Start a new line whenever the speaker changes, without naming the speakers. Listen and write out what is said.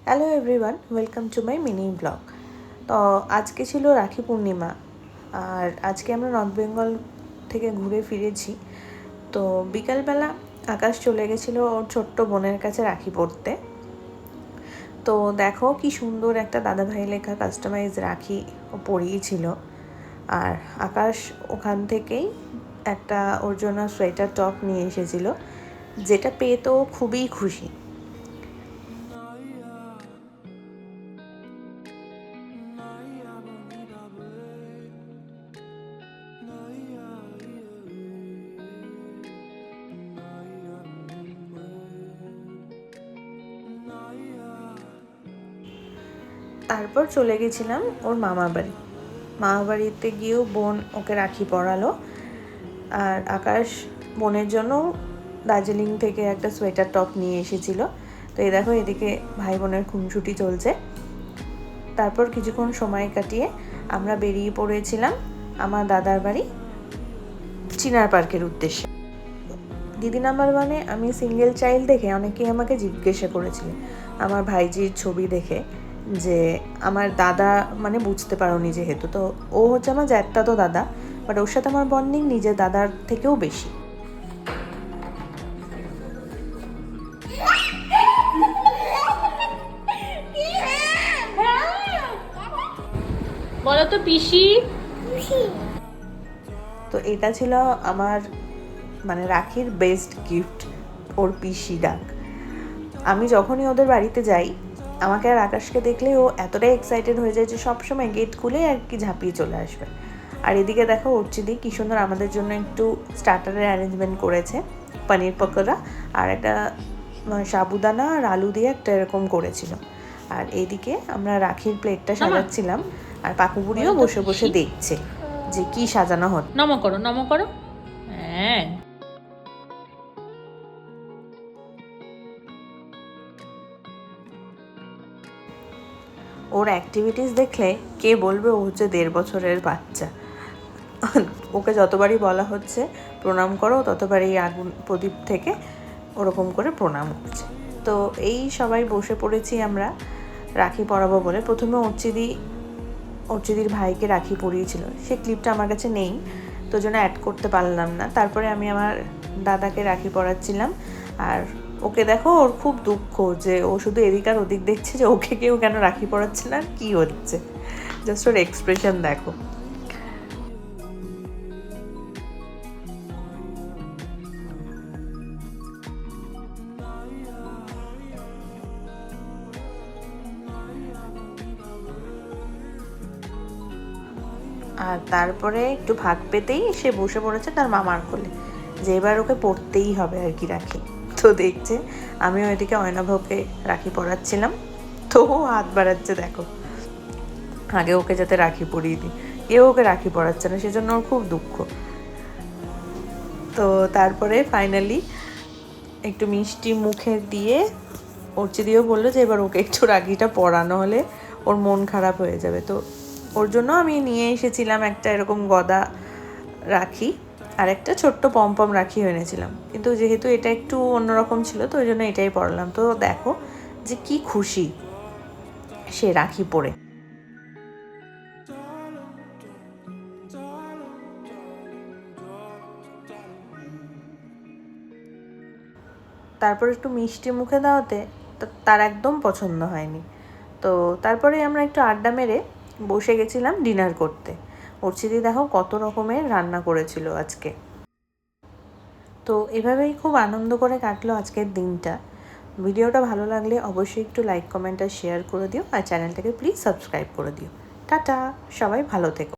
Hello everyone, welcome to my mini blog. তো আজকে ছিল রাখি পূর্ণিমা, আর আজকে আমরা নর্থ বেঙ্গল থেকে ঘুরে ফিরেছি। তো বিকালবেলা আকাশ চলে গেছিলো ওর ছোট্ট বোনের কাছে রাখি পরতে। তো দেখো কি সুন্দর একটা দাদাভাই লেখা কাস্টমাইজ রাখি ও পরিয়েছিল। আর আকাশ ওখান থেকেই একটা ওর জন্য সোয়েটার টপ নিয়ে এসেছিলো, যেটা পেয়ে তো খুবই খুশি। তারপর চলে গেছিলাম ওর মামা বাড়িতে গিয়েও বোন ওকে রাখি পরালো। আর আকাশ বোনের জন্য দার্জিলিং থেকে একটা সোয়েটার টপ নিয়ে এসেছিল। তো এই দেখো এদিকে ভাই বোনের খুনসুটি চলছে। তারপর কিছুক্ষণ সময় কাটিয়ে আমরা বেরিয়ে পড়েছিলাম আমার দাদার বাড়ি চিনার পার্কের উদ্দেশ্যে। দিদি নাম্বার ওয়ানে আমি সিঙ্গেল চাইল্ড দেখে অনেকেই আমাকে জিজ্ঞাসা করেছিল আমার ভাইজির ছবি দেখে যে আমার দাদা মানে বুঝতে পারোনি যেহেতু। তো ও হচ্ছে আমার জ্যাঠা তো দাদা, বাট ওর সাথে আমার বন্ডিং নিজের দাদার থেকেও বেশি।
বলো তো পিসি।
তো এটা ছিল আমার মানে রাখির বেস্ট গিফট, ওর পিসি ডাক। আমি যখনই ওদের বাড়িতে যাই আমাকে আর আকাশকে দেখলে ও এতটাই এক্সাইটেড হয়ে যায় যে সবসময় গেট খুলে আর কি ঝাঁপিয়ে চলে আসবে। আর এদিকে দেখো অর্চিদি কি সুন্দর আমাদের জন্য একটু স্টার্টারের অ্যারেঞ্জমেন্ট করেছে, পনির পকোড়া আর একটা সাবুদানা আর আলু দিয়ে একটা এরকম করেছিল। আর এইদিকে আমরা রাখির প্লেটটা সাজাচ্ছিলাম, আর পাকুবুড়িও বসে বসে দেখছে যে কি সাজানো হচ্ছে।
নম করো। হ্যাঁ,
ওর অ্যাক্টিভিটিস দেখলে কে বলবে ও হচ্ছে 1.5 বছরের বাচ্চা। ওকে যতবারই বলা হচ্ছে প্রণাম করো ততবারই আগুন প্রদীপ থেকে ওরকম করে প্রণাম করছে। তো এই সবাই বসে পড়েছি আমরা রাখি পরাবো বলে। প্রথমে অর্চিদির ভাইকে রাখি পরিয়েছিল, সে ক্লিপটা আমার কাছে নেই, তো জন্য অ্যাড করতে পারলাম না। তারপরে আমি আমার দাদাকে রাখি পরাচ্ছিলাম। আর ওকে দেখো ওর খুব দুঃখ যে ও শুধু এদিক আর ওদিক দেখছে যে ওকে কেউ কেন রাখি পরাচ্ছে না, আর কী হচ্ছে। জাস্ট ওর এক্সপ্রেশন দেখো। আর তারপরে একটু ভাগ পেতেই সে বসে পড়েছে তার মামার কোলে, যে এবার ওকে পড়তেই হবে আর কি রাখি। তো দেখছে আমিও এদিকে অয়নাভকে রাখি পরাচ্ছিলাম, তো ও হাত বাড়াচ্ছে দেখো, আগে ওকে যাতে রাখি পরিয়ে দিই, কেউ ওকে রাখি পরাচ্ছে না, সেজন্য ওর খুব দুঃখ। তো তারপরে ফাইনালি একটু মিষ্টি মুখে দিয়ে অর্চিদিও বললো যে এবার ওকে একটু রাখিটা পরানো হলে ওর মন খারাপ হয়ে যাবে। তো ওর জন্য আমি নিয়ে এসেছিলাম একটা এরকম গদা রাখি আর একটা ছোট্ট পমপম রাখি এনেছিলাম, কিন্তু যেহেতু এটা একটু অন্যরকম ছিল তো ওই জন্য এটাই পরলাম। তো দেখো যে কি খুশি সে রাখি পরে। তারপর একটু মিষ্টি মুখে দেওয়াতে তার একদম পছন্দ হয়নি। তো তারপরে আমরা একটু আড্ডা মেরে বসে গেছিলাম ডিনার করতে। অর্চিদি দেখো কত রকমের রান্না করেছিল আজকে। তো এভাবেই খুব আনন্দ করে কাটলো আজকের দিনটা। ভিডিওটা ভালো লাগলে অবশ্যই একটু লাইক কমেন্ট আর শেয়ার করে দিও, আর চ্যানেলটাকে প্লিজ সাবস্ক্রাইব করে দিও। টাটা, সবাই ভালো থেকো।